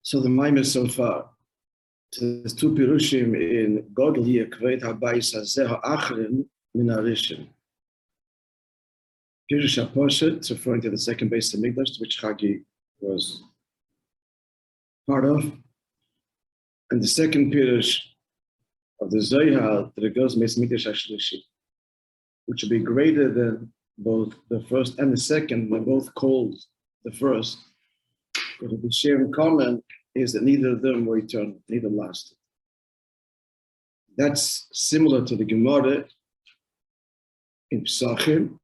So the maamar so far, there's two pirushim in Godol Yiheye habayis hazeh ha'achrin min harishon. Pirush HaPoshet, it's referring to the second base of Mikdash, which Chagi was part of. And the second pirush of the Zohar, that it goes Beis Mikdash HaShlishi, which will be greater than both the first and the second. They're both called the first. But what we share in common is that neither of them were eternal, neither lasted. That's similar to the Gemara in Pesachim,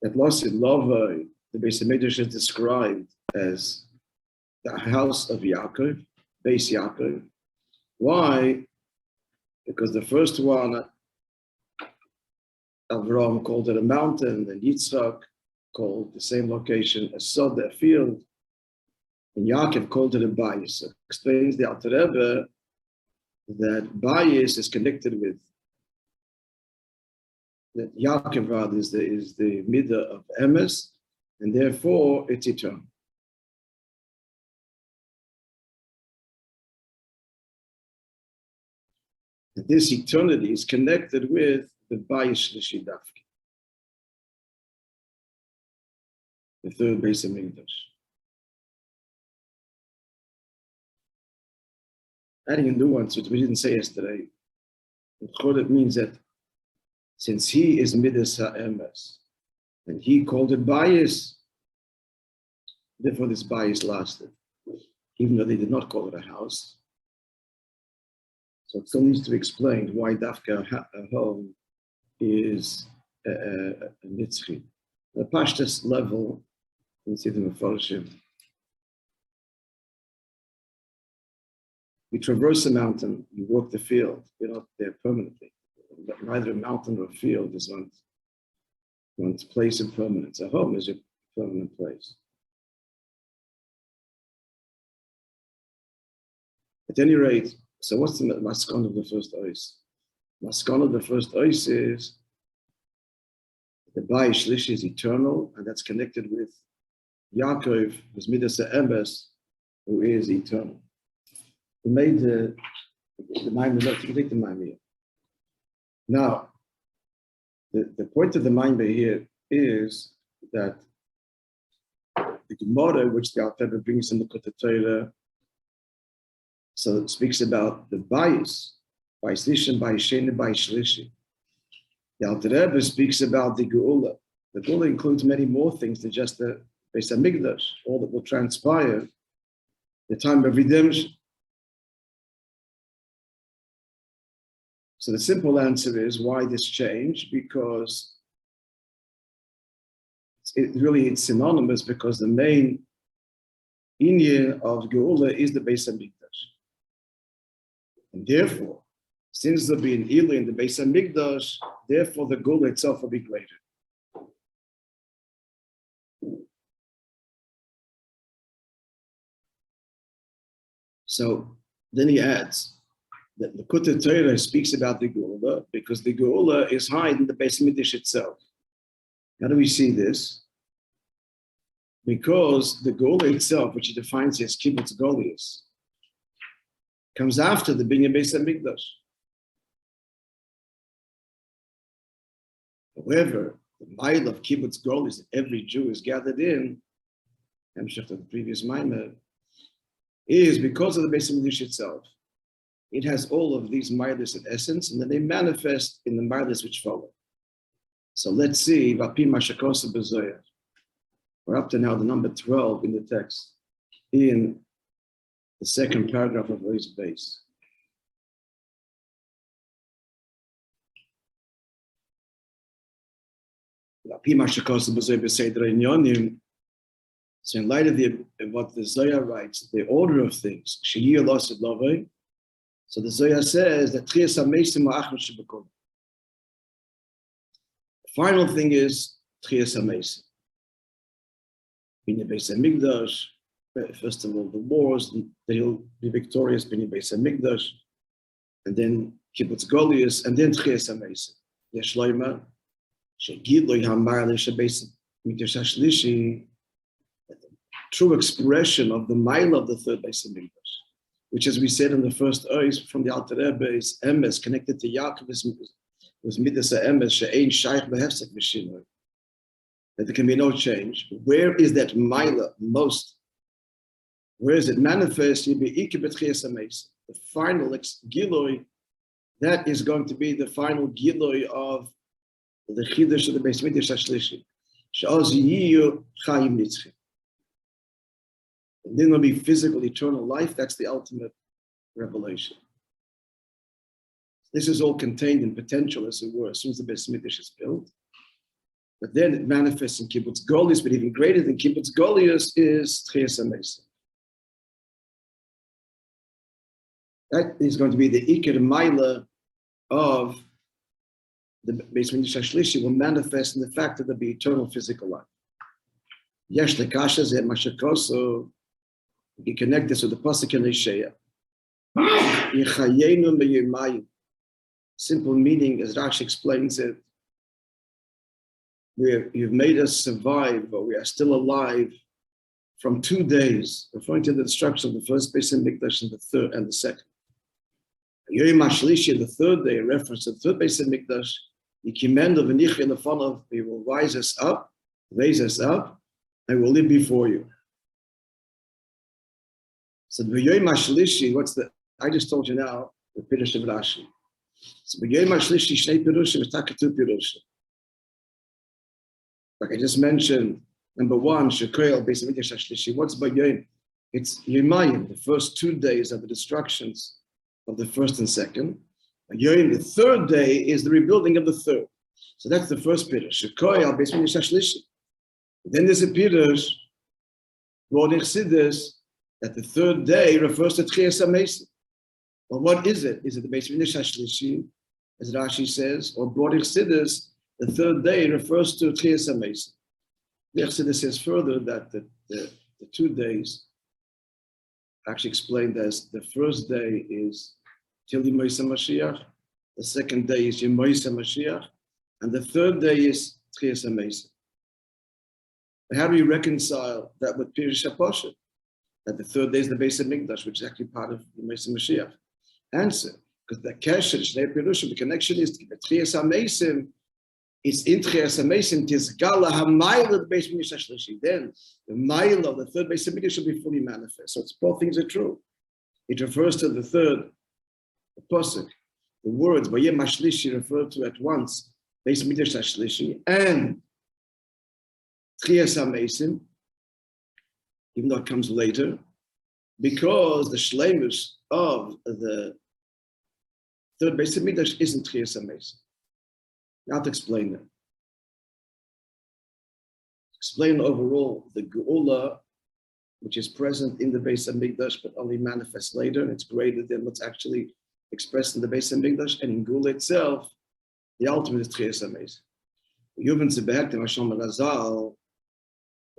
that Lasid Lava, the Beis Mikdash is described as the house of Yaakov, Beis Yaakov. Why? Because the first one, Avraham called it a mountain, and Yitzchak called the same location a sod, a field, and Yaakov called it a bayis. So explains the Alter Rebbe that bayis is connected with, that Yaakov is the midah of emes, and therefore it's eternal. And this eternity is connected with the bayis shlishi dafki, the third base of Mikdash. Adding a nuance, which we didn't say yesterday, it means that since he is midas ha'emes, and he called it bayis, therefore this bayis lasted, even though they did not call it a house. So it still needs to be explained why dafka a home is a nitzchi. The pashtus level, you can see the Mefarshim. You traverse a mountain, you walk the field, you're not there permanently. But neither a mountain or a field is one's place of permanence. A home is your permanent place. At any rate, so what's the maskon of the first ois? Maskon of the first ois is the bayis shlishi is eternal, and that's connected with Yaakov, who's midas ha'emes, who is eternal. He made the maamar, let's take the maamar. Now, the point of the maamar here is that the Gemara, which the Alter Rebbe brings in the Torah, so it speaks about the bayis, bayis rishon, bayis sheni, bayis shlishi. The Alter Rebbe speaks about the geula. The geula includes many more things than just the Beis HaMikdash, all that will transpire, the time of redemption. So the simple answer is why this change? Because it's synonymous, because the main inyan of Geula is the Beis HaMikdash. And therefore, since there'll be an Ilah in the Beis HaMikdash, therefore the Geula itself will be greater. So then he adds that the Torah speaks about the Geula because the Geula is hid in the Beis Mikdash itself. How do we see this? Because the Geula itself, which he defines as kibbutz golius, comes after the binyan Beis HaMikdash. However, the mile of kibbutz golius that every Jew is gathered in, Hemshech of the previous maamar, is because of the Beis HaMikdash itself. It has all of these milas in essence, and then they manifest in the milas which follow. So let's see, Vapi Mashakosa B'Zoyah. We're up to now the number 12 in the text, in the second paragraph of his base. Vapi Mashakosa B'Zoyah B'Seidra Inyonim. So in light of what the Zohar writes, the order of things, Sheyir Lasid Lovei. So the Zohar says that Tchias HaMeisim Ha'achron Shebekol. The final thing is Tchias HaMeisim. Binyan Beis HaMikdash, first of all the wars, then he'll be victorious, Binyan Beis HaMikdash, and then Kibbutz Golius, and then Tchias HaMeisim. Yesh Loimer, Shegidloi Hamar L'Shebeis HaMikdash HaShlishi, true expression of the mile of the third Beis Hamikdash, which, as we said in the first ois from the Alter Rebbe, is emes connected to Yaakov, was midas emes she'ein shaykh behefsek v'shinoi, that there can be no change. Where is that mile most? Where is it manifest? The final giloi, that is going to be the final giloi of the chidush of the Beis Hamikdash Hashlishi. She'oz yiyu chayim nitzchim. And then there'll be physical, eternal life. That's the ultimate revelation. This is all contained in potential, as it were, as soon as the Beis Hamikdash is built. But then it manifests in kibbutz golius, but even greater than kibbutz golius is tchias hamesim. That is going to be the ikar maila of the Beis Hamikdash Hashlishi, will manifest in the fact that there'll be eternal physical life. Yesh lekasha ze mashakoso. You can connect this with the pasuk in Yiheye. Yiheyenu meyimayim. Simple meaning, as Rashi explains it, you've made us survive, but we are still alive from 2 days, referring to the destruction of the first Beis Hamikdash and the third and the second. Yom HaShlishi, the third day, a reference to the third Beis Hamikdash, Yikimendo v'nichya lefanov, He will raise us up, and will live before you. So the Yom HaShlishi, I just told you now, the Pirush of Rashi. So the Yom HaShlishi, Shnei Pirushim, is Takatu Pirushim. Like I just mentioned, number one, Shekoel, Beis Hamikdash Hashlishi. What's Bayom? It's Yemayim, the first 2 days of the destructions of the first and second. Bayom, the third day, is the rebuilding of the third. So that's the first Pirush. Shekoel, Beis Hamikdash Hashlishi. Then there's a Pirush, brought in Chassidus, that the third day refers to Tchias HaMesim. Well, what is it? Is it the Beis Hamikdash Hashlishi, as Rashi says, or brought in Chassidus? The third day refers to Tchias HaMesim. The Chassidus says further that the 2 days actually explained as the first day is Til Moishe Mashiach, the second day is Moishe Mashiach, and the third day is Tchias HaMesim. How do we reconcile that with Pirush HaPoshet? That the third day is the Beis Hamikdash, which is actually part of the Moishe Mashiach. Answer: because the Kesher, Shnei Pirushim, the connection is to Tchias HaMesim. It's in Tchias HaMesim, Tizgala HaMayil of the Beis Hamikdash Hashlishi. Then the Mayil of the third Beis Hamikdash should be fully manifest. So both things are true. It refers to the third, the pasuk. The words Bayem Hashlishi refer to at once Beis Hamikdash Hashlishi and Tchias HaMesim, even though it comes later, because the shleimus of the third Beis Hamikdash isn't Tchias HaMesim. Now to explain that. Explain overall the Geula, which is present in the Beis Hamikdash, but only manifests later, and it's greater than what's actually expressed in the Beis Hamikdash, and in Geula itself, the ultimate is Tchias HaMesim. Yuvan Zebehektim Hashem Razal.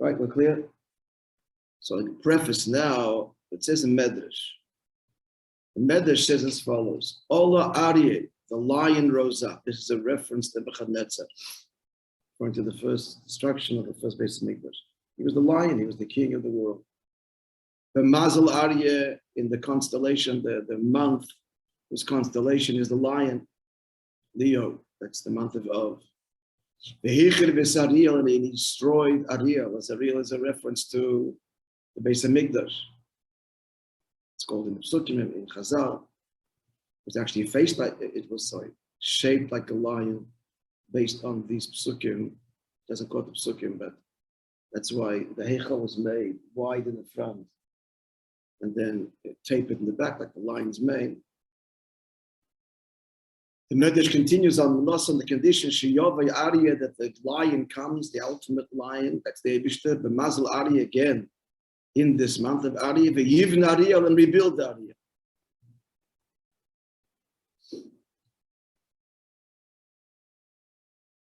Right, we're clear? So in the preface now, it says in Medrash. The Medrash says as follows: Ola Aryeh, the lion rose up. This is a reference to Nebuchadnezzar, according to the first destruction of the first Beis Hamikdash. He was the lion, he was the king of the world. The Mazel Aryeh in the constellation, the month, whose constellation is the lion, Leo, that's the month of. The Hichir Ariel, and he destroyed Ariel. As Ariel is a reference to the Beis Hamikdash. It's called in the Psukim, in Chazal. It was actually shaped like a lion based on these Psukim. It doesn't quote the Psukim, but that's why the Heichal was made wide in the front and then tapered in the back like the lion's mane. The Medrash continues on the condition Sheyovay Aryeh, that the lion comes, the ultimate lion, that's the Eibishter, the Mazel Aryeh again in this month of Aryeh, the Yivn Ariel, and rebuild Aryeh.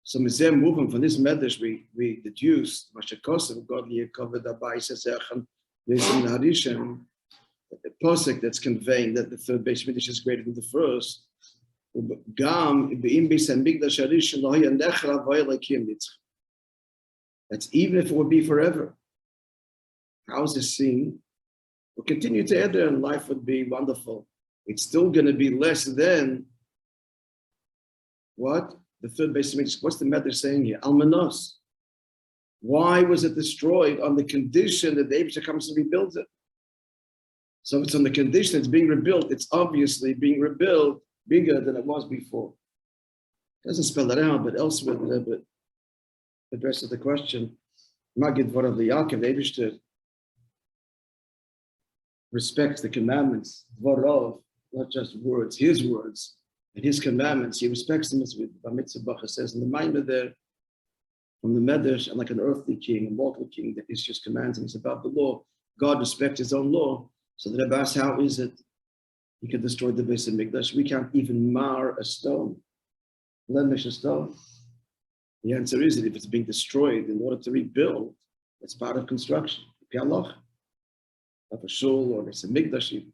So Mizem, moving from this Medrash, we deduce Mashakosav Godol covered Rabbi says Echan Yisrael Harishim, the posek that's conveying that the third Beis Hamikdash is greater than the first. That's even if it would be forever. how is this seen? We'll continue to enter and life would be wonderful. It's still going to be less than what? The third base of what's the method saying here? Almanos. Why was it destroyed? On the condition that the Eibishter comes and rebuilds it. So it's on the condition it's being rebuilt. It's obviously being rebuilt bigger than it was before. It doesn't spell it out, but elsewhere the addresses the question. Magid Varav Yaakov, the Eibishter respects the commandments. Varav, not just words, his words and his commandments. He respects them as with Mitzvah says in the Maamar there. From the Medrash, and like an earthly king, a mortal king that issues commands and is above the law, God respects his own law. So the Rabbi asks, how is it he can destroy the Beis Hamikdash? We can't even mar a stone, blemish a stone. The answer is that if it's being destroyed in order to rebuild, it's part of construction. Of a shul or Beis Hamikdash.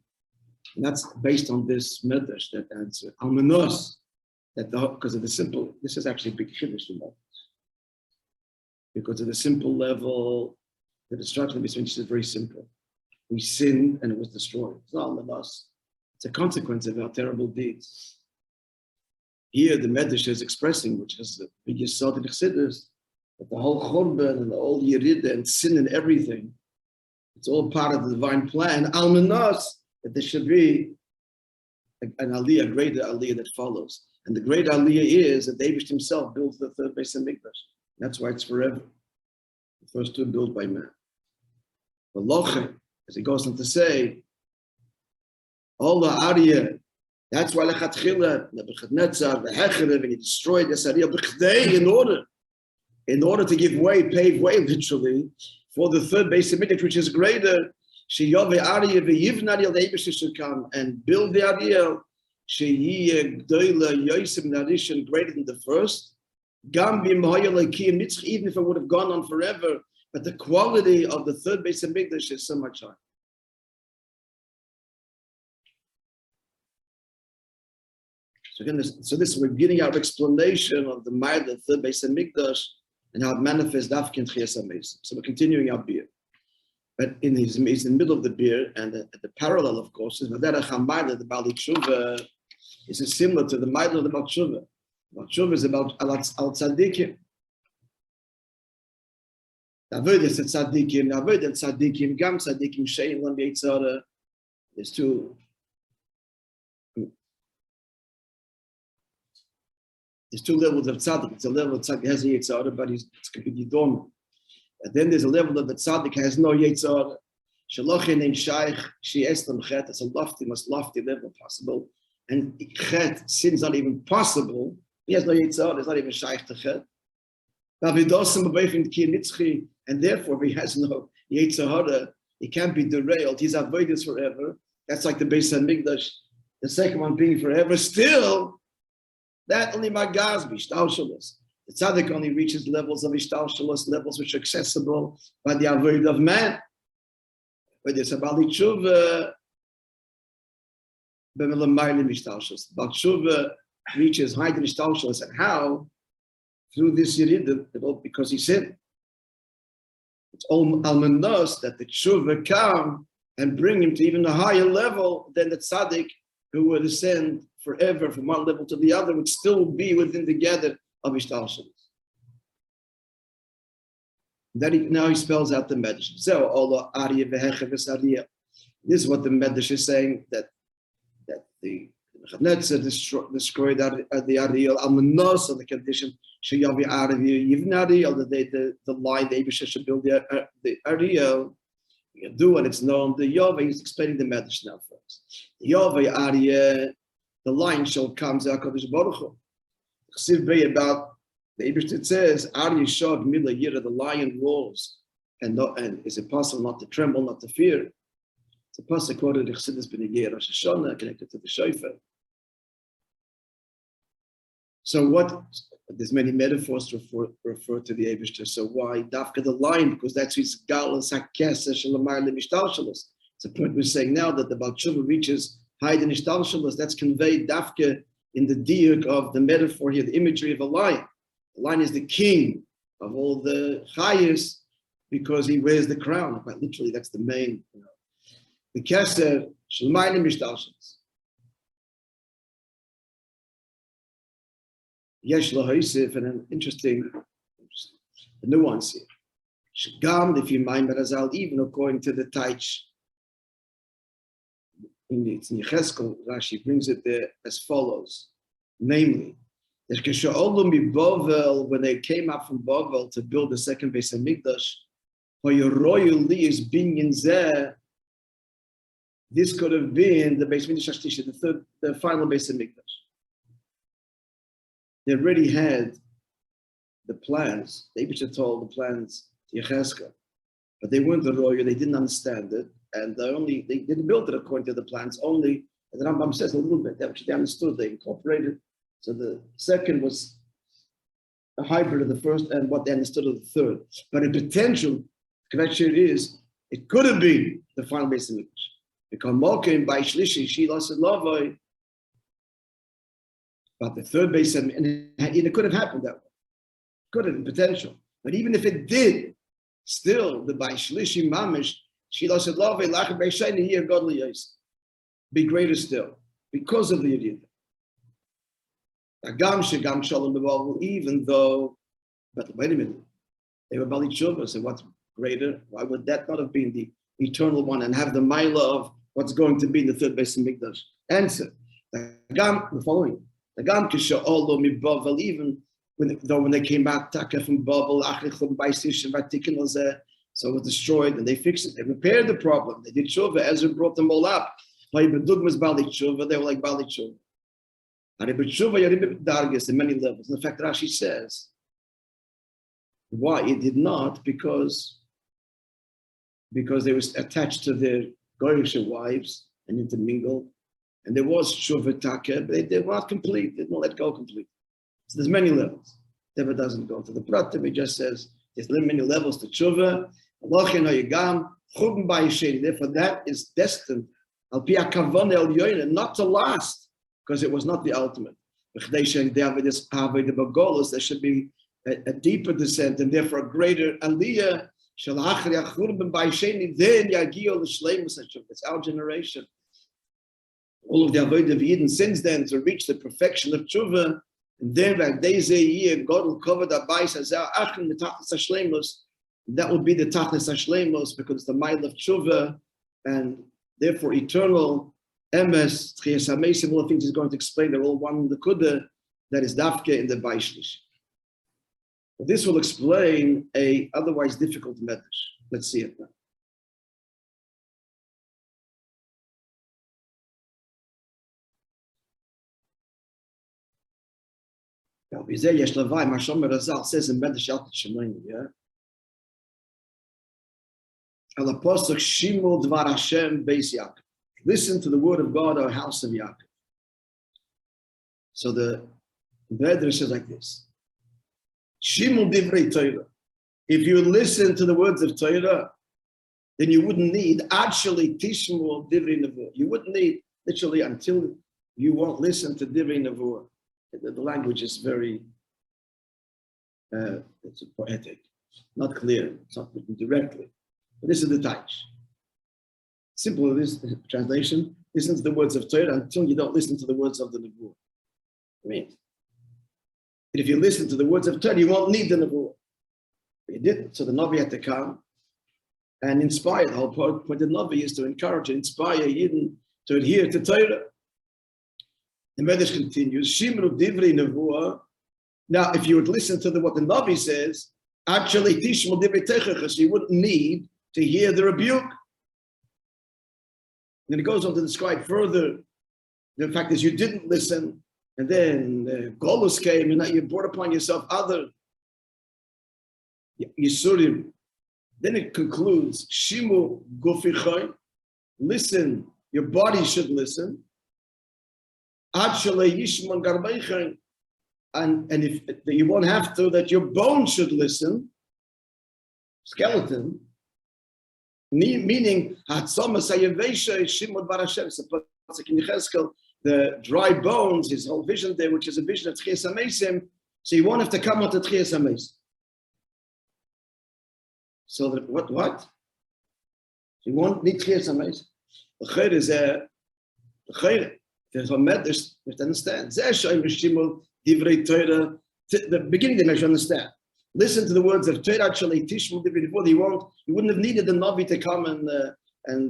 And that's based on this Medrash, that answer. Almanos, because of the simple, this is actually a big chiddush in that. Because of the simple level, the destruction of the Beis Hamikdash is very simple. We sinned and it was destroyed. It's not on us. It's a consequence of our terrible deeds. Here, the Medrash is expressing, which is the biggest sort of Chassidus, that the whole Churban and the whole Yerida and sin and everything, it's all part of the divine plan. Almanos, that there should be an aliyah, a greater aliyah that follows. And the great aliyah is that David himself builds the third Beis Hamikdash. That's why it's forever. The first two built by man. The Loche, as he goes on to say, all the Arya, that's why Lechatchila, Nebuchadnezzar, the Hecherev, and he destroyed the Sariya B'chdei in order to give way, pave way, literally, for the third Beis Hamikdash, which is greater. Sheyove Arya v'yivnari, the Eibishter should come and build the Arya. Sheyeh Gdoila Yosem Narishan, greater than the first. Even if it would have gone on forever, but the quality of the third Beis Hamikdash is so much higher. So again, we're getting our explanation of the Ma'ad, the third Beis Hamikdash, and how it manifests Dafkin in Chiyas HaMesim. So we're continuing our beer, but he's in the middle of the beer, and the parallel, of course, is Maderach HaMa'ad, the Bali Tshuva, is similar to the Ma'ad of the Bali Tshuva. Tshuva is about al tzaddikim. Avodah tzaddikim, avodah tzaddikim, gam tzaddikim shein lam yitzara. There's two levels of tzaddik. It's a level of tzaddik has a yitzara, but it's completely dormant. And then there's a level of the tzaddik has no yitzara. Shalochin in shaykh she estam chet. It's a most lofty level possible. And chet, sin is not even possible. He has no yitzhar, he's not even shaykh to chet. And therefore, he has no yitzhar, he can't be derailed, he's avoided forever. That's like the Beis Hamikdash, the second one being forever. Still, that only magaz b'ishtalshalos. The tzaddik only reaches levels of ishtalshalos, levels which are accessible by the avoid of man. But there's a bali tshuva, b'melamaylim ishtalshalos. Bali tshuva reaches high in ishtalshalos, and how? Through this Yerida, because he sinned. It's all almanos that the tshuva come and bring him to even a higher level than the tzaddik who would ascend forever from one level to the other, would still be within the gather of ishtalshalos. Now he spells out the Medrash. So all Arya v'Hechev v'Sariya. This is what the Medrash is saying, that the Nebuchadnezzar destroyed the Ariel, Almanos, on the condition Sheyavi Aravi Yivnari, on the line the Eibishter should build the Ariel. You do, and it's known. The Yahweh, he's explaining the Medrash now first. The Yahweh Arya, the line shall come to HaKadosh Baruch Hu. Chsiv about the Eibishter says, Arya Shog Mila Yira, the lion roars, and is it possible not to tremble, not to fear? It's a pasuk quoted in Chassidus B'Negei Rosh Hashanah, connected to the shofar. So there's many metaphors to refer to the Eibishter. So why Dafka the lion? Because that's his galus hakesa shalamar lemishtalshalos. It's a point we're saying now that the Baal Tshuva reaches high in ishtalshalos. That's conveyed Dafka in the diuk of the metaphor here, the imagery of a lion. The lion is the king of all the chayes, because he wears the crown. Quite literally, that's the main. The Keser Shalmayim Mishtalshins. Yesh Lahaisif, and an interesting nuance here. Shgam, if you mind, Barazal, even according to the Taich, in Yecheskel, Rashi brings it there as follows. Namely, when they came up from Bavel to build the second Beis Hamikdash, this could have been the Beis Hamikdash, the final Beis Hamikdash. They already had the plans. They had told the plans to Yecheskel, but they weren't the royal. They didn't understand it, and they didn't build it according to the plans. Only, and the Rambam says a little bit that which they understood, they incorporated. So the second was a hybrid of the first and what they understood of the third. But in potential, connection is it could have been the final Beis Hamikdash. Because Malkin by Shlishi, she lost Lavoi. But the third Beis Hamikdash, and it could have happened that way. Could have, potential. But even if it did, still the by Shlishi Mamish, she lost Lavoi, Lachar Beishayni here, Godol Yais. Be greater still, because of the idea. Even though, but wait a minute, they were Bali Tshuva, so what's greater? Why would that not have been the eternal one and have the Maila of what's going to be in the third Beis Hamikdash? Answer, the following. Even when they came back from Babel, so it was destroyed and they fixed it. They repaired the problem. They did Tshuva. Ezra brought them all up. They were like Bali Tshuva. In many levels. In fact, Rashi says why it did not, because they were attached to their Goyish wives and intermingled, and there was Tshuva Taka, but they were not complete. They didn't let go complete. So there's many levels. Never doesn't go to the Pratim. He just says there's many levels to Tshuva. Therefore, that is destined not to last, because it was not the ultimate. There should be a deeper descent and therefore a greater aliyah. It's our generation. All of the avodah of Yidden since then to reach the perfection of tshuva, and then Godol covered the bais as that will be the tachlis hashleimos, because it's the mile of tshuva and therefore eternal. Emes, Tchias HaMeisim, all the things he's going to explain, they're all one in the Kudah, that is Dafke in the Baishlish. This will explain a otherwise difficult message. Let's see it now. Rabbi Yesh Lavai, Mashomer Razal says in Medrash Al-Tashamayim, yeah? Al-Apostle Shimul Dvar Hashem Beis Yaakov. Listen to the word of God, our house of Yaakov. So the Medrash says like this: Shimul Divrei Torah. If you listen to the words of Torah, then you wouldn't need actually Tishmul Divrei Nevuah. You wouldn't need literally until you won't listen to Divrei Nevuah. The language is very it's poetic, not clear. It's not written directly. But this is the touch. Simple this translation: listen to the words of Torah until you don't listen to the words of the Nevuah. I mean, and if you listen to the words of Torah, you won't need the Nevuah. But you didn't, so the Navi had to come and inspire. The whole point of the Navi is to encourage and inspire Yidden to adhere to Torah. The Medrash continues: Shimru Divrei Nevuah. Now, if you would listen to what the Navi says, actually Tishmul Divrei Techach, so you wouldn't need to hear the rebuke. Then it goes on to describe further the fact that you didn't listen, and then Golus came, and you brought upon yourself other Yisurim. Then it concludes, Shimu Gufichai, listen, your body should listen. Ad Yishman Garbeichai, and if you won't have to, that your bones should listen. Skeleton. Meaning, the dry bones, his whole vision there, which is a vision of Tchias HaMeisim, so you won't have to come out to Tchias HaMeisim. So that what? You won't need clear some ways. The chayr is the chayr. There's a medrash to understand. The beginning they should understand. Listen to the words of Torah actually tishmu divrei nevuah. You wouldn't have needed the Navi to come and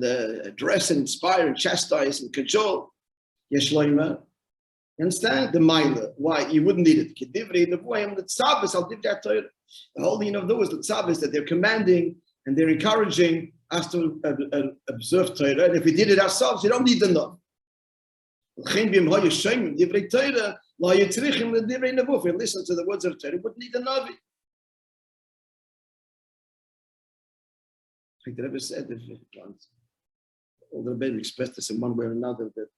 address and inspire and chastise and cajole. Yeshloima. You understand? The Maila. Why? You wouldn't need it. Kedivrei nevuah, the tzavis, I'll give that Torah. The whole thing of those, the tzavis, that they're commanding and they're encouraging us to observe Torah. And if we did it ourselves, you don't need the Navi. If we listen to the words of Torah, we wouldn't need the Navi. I think the Rabbi said once, all the Rabbi expressed this in one way or another, that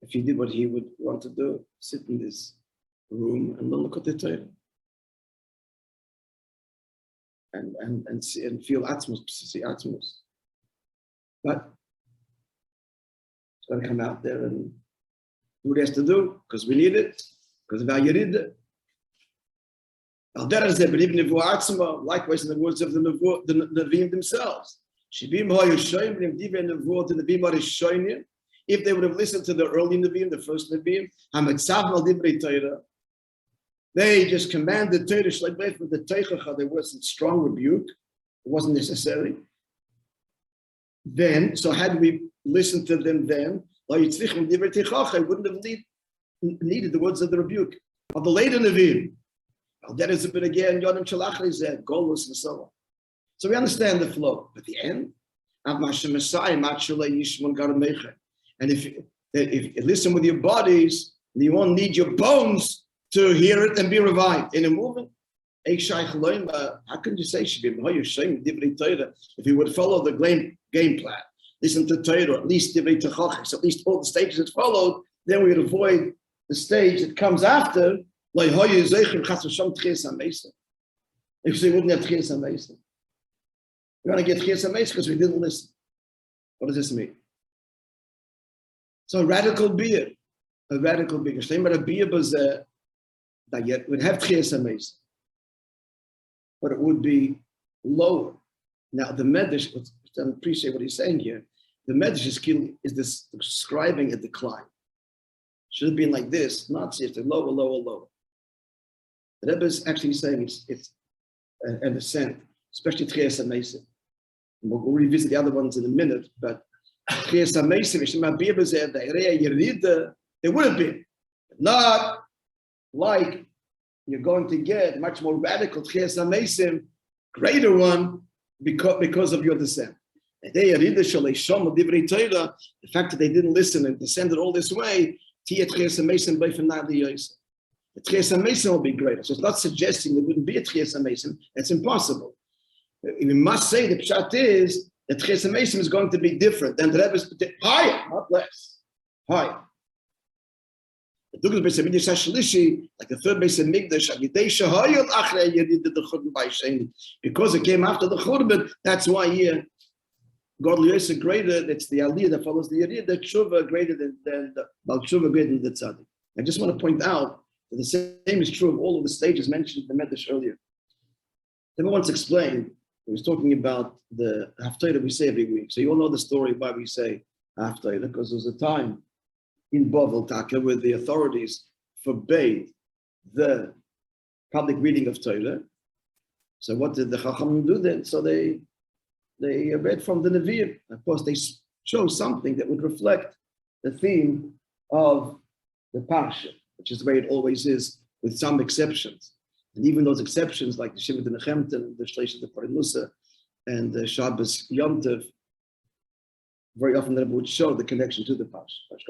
if he did what he would want to do, sit in this room and look at the Torah. And see and feel Atmos, see Atmos. But it's going to come out there and do what he has to do, because we need it, because of our Yerida. Likewise, in the words of the Nevi'im themselves. If they would have listened to the early Nevi'im, the first Nevi'im, they just commanded Torah with the teichacha. There wasn't strong rebuke. It wasn't necessary. Then, so had we listened to them then, I wouldn't have needed the words of the rebuke of the later Nevi'im. That is a bit again, Yodam Shalachri said, Golus and so on. So we understand the flow. But the end, and if you listen with your bodies, you won't need your bones to hear it and be revived. In a movement, how can you say if you would follow the game plan, listen to Torah, at least at least all the stages that followed, then we would avoid the stage that comes after. If you wouldn't have tchias ha-meisa. We're going to get tchias ha-meisa because we didn't listen. What does this mean? So a radical beer. Shleimar a beer that yet would have tchias ha-meisa, but it would be lower. Now the medrash, I appreciate what he's saying here. The medrash is describing a decline. Should have been like this, not just lower. The Rebbe is actually saying it's an ascent, especially Tchias ha-meisa. We'll revisit the other ones in a minute, but Tchias ha-meisa, there would have been, not like you're going to get much more radical Tchias ha-meisa, greater one because of your descent. The fact that they didn't listen and descended all this way, the Tchias ha-meisa will be greater. So it's not suggesting there wouldn't be a Tchias ha-meisa. It's impossible. We must say the pshat is that Tchias ha-meisa is going to be different than the Rebbe's, higher, not less, higher. Like the third Beis Hamikdash, because it came after the Churban, that's why here, Godol is greater, that's the Aliyah that follows the Yerida, the Tshuva greater than the Bal Tshuva greater than the Tzaddik. I just want to point out that the same is true of all of the stages mentioned in the Medrash earlier. Never once explained, he was talking about the Haftarah we say every week. So you all know the story why we say Haftarah, because there was a time in Bavel Taka where the authorities forbade the public reading of Torah. So what did the Chachamim do then? So they read from the Nevi'im. Of course, they chose something that would reflect the theme of the Parsha, which is the way it always is, with some exceptions. And even those exceptions, like the Shivat Nechemten, the Shleisha de Parinusa, and the Shabbos Yom Tov, very often that would show the connection to the Parsha. At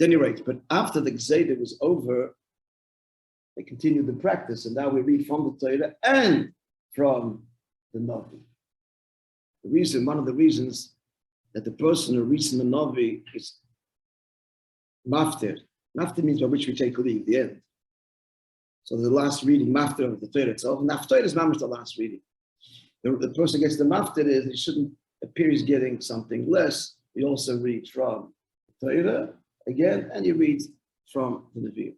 any rate, but after the Gzeda was over, they continued the practice, and now we read from the Torah and from the Navi. One of the reasons that the person who reads from the Navi is maftir. Maftir means by which we take leave, the end. So the last reading, maftir of the Torah itself, and Haftarah is mamish the last reading. The person gets the maftir is he shouldn't appear he's getting something less. He also reads from the Torah again, and he reads from the Nevi'im.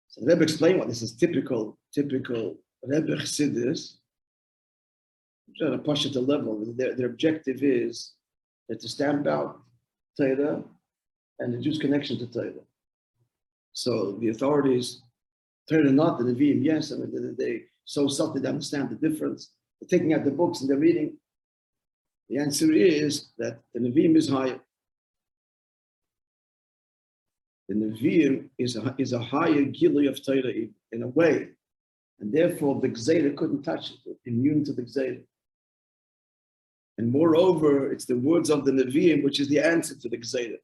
So the Rebbe explained what this is typical Rebbe Chassidus, at a Pashta level, their objective is that to stamp out Torah and the Jews' connection to Torah. So the authorities, Torah not, the Nevi'im, yes, I mean, they so subtle they understand the difference. They're taking out the books and they're reading. The answer is that the Nevi'im is higher. The Nevi'im is a higher Gilui of Torah in a way, and therefore the Gzeira couldn't touch it, immune to the Gzeira. And moreover, it's the words of the Nevi'im which is the answer to the Gzeira.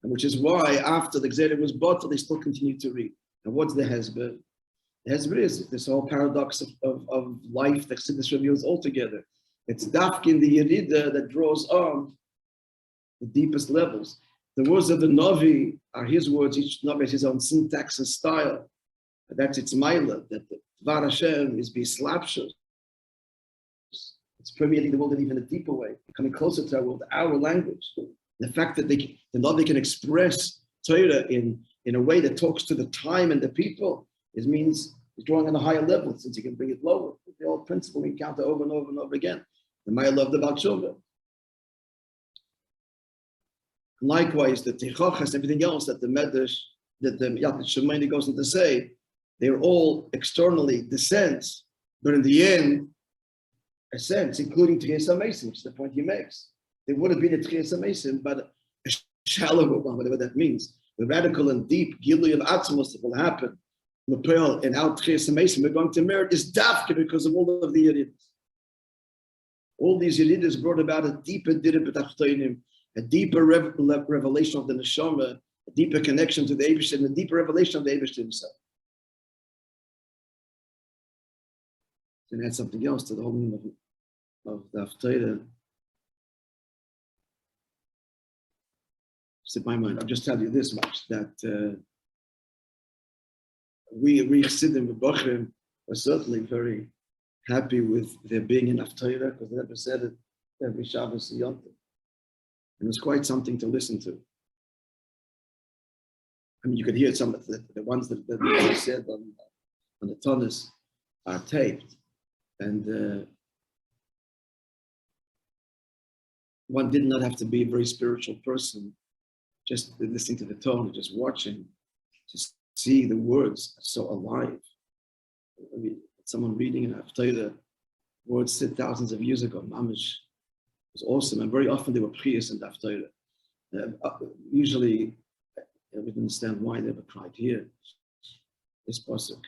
And which is why after the Gzeira was bottled, they still continue to read. And what's the Hezbollah? The Hezbollah is this whole paradox of life that Chassidus reveals altogether. It's Dafk in the Yerida that draws on the deepest levels. The words of the Navi are his words. Each Navi has his own syntax and style. But that's its Maila, that the Dvar Hashem is Bislapshus. It's permeating the world in even a deeper way, coming closer to our world, our language. The fact that the Navi can express Torah in a way that talks to the time and the people, it means he's drawing on a higher level since he can bring it lower. The old principle we encounter over and over and over again. The Maila of the Baal Tshuva. Likewise, the Tichachas, everything else that the Medrash, that the Shemaini goes on to say, they're all externally descents, but in the end, ascents, including Tchias HaMesim, which is the point he makes. There would have been a Tchias HaMesim, but a shallower one, whatever that means. The radical and deep Gilui of Atzmos that will happen in our Tchias HaMesim, we're going to merit is Dafka because of all of the Yeridas. All these Yeridas brought about a deeper Dirib B'Tachtoinim, a deeper revelation of the Neshama, a deeper connection to the Eibush, and a deeper revelation of the Eibush himself. And add something else to the whole meaning of the Haftarah. Just in my mind, I'll just tell you this much, that we Chassidim B'Bochrim are certainly very happy with there being an Haftarah, because they never said it every Shabbos and Yom Tov. And it was quite something to listen to. I mean, you could hear some of the ones that they said on the Tonis are taped. And one did not have to be a very spiritual person, just listening to the tone, just watching, to see the words so alive. I mean, someone reading an Haftarah, words said thousands of years ago, Mamish. It was awesome, and very often they were priyas and Haftarah. Usually, I didn't understand why they were cried here. This pasuk.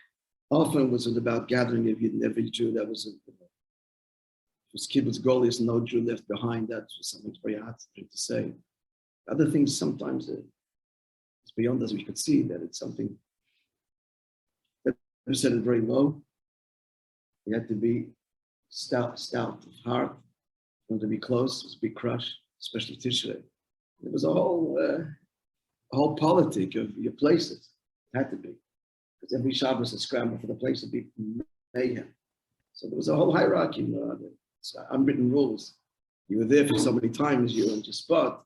Often was it about gathering of every Jew. That was kibbutz golius, no Jew left behind. That was something very hard to say. Other things sometimes it's beyond us. We could see that it's something that we said it very low. We had to be stout of heart. Want to be close, was a big crush, especially Tishrei. It was a whole politic of your places. It had to be. Because every Shabbos is scrambled for the place to be mayhem. So there was a whole hierarchy, unwritten rules. You were there for so many times, you were in your spot.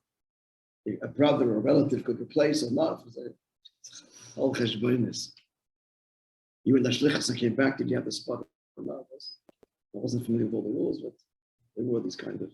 A brother or a relative could replace or not. It was a whole cheshbonis. You and the shlichus and came back, did you have the spot or not? I wasn't familiar with all the rules, but there were these kind of